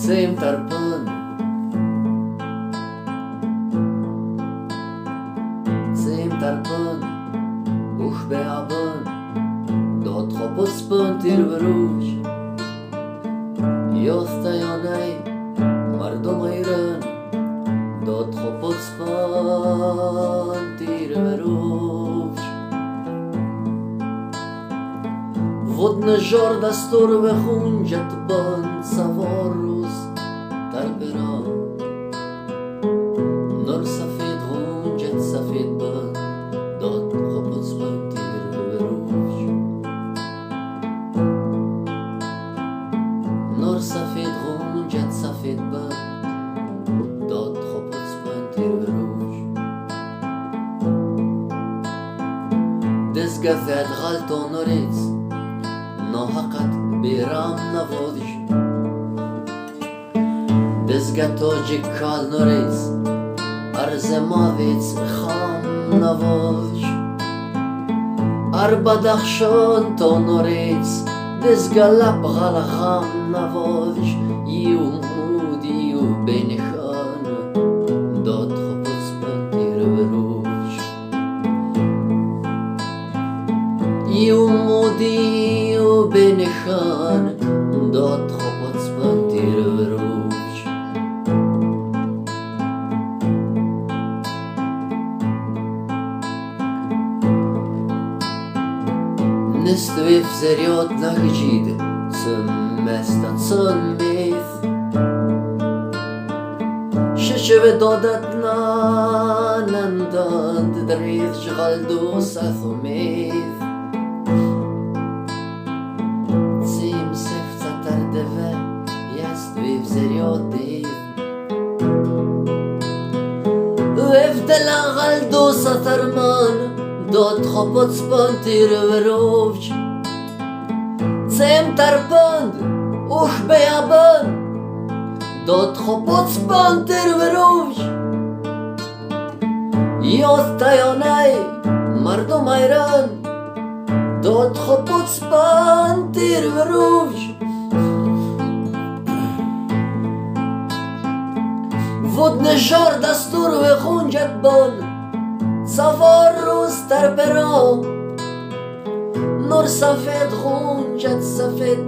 سیم ترپن اوخ بیابن داد خواب اسپن تیر بروش یاستا یا نی مردم ایران داد خواب اسپن تیر بروش ود نجار دستور بخون جت بند سوار روز تر برام نر سفید خون جت سفید بند داد خواب اسپن تیر بروش نر سفید خون جت سفید بند داد خواب اسپن تیر بروش دزگفت غلط و نریز ناحقت بیرام نوادش دزگتو جکال نریز ارز ماویت خام نوادش بدخشان تو نریز دزگلب غلخام نوادش یو مودی و بینخان داد خوب اسپن تیر بروش یو مودی و بینخان داد خوب اسپن تیر بروش نستوی فزریات نگجید سمستت سنمیث ششو دادت نندند دریث شغل دو سثمیث سیم سفت تردفه یستوی فزریات دیث وفدلا غل دو سترمان داد خواب اسپن تیر بروش سیم ترپند اوخ بیابن داد خواب اسپن تیر بروش یاستا یا نی مردم ایران داد خواب اسپن تیر بروش ود نجار دستور بخون جت بان سوار روز تر برام نور سفید خون جت سفید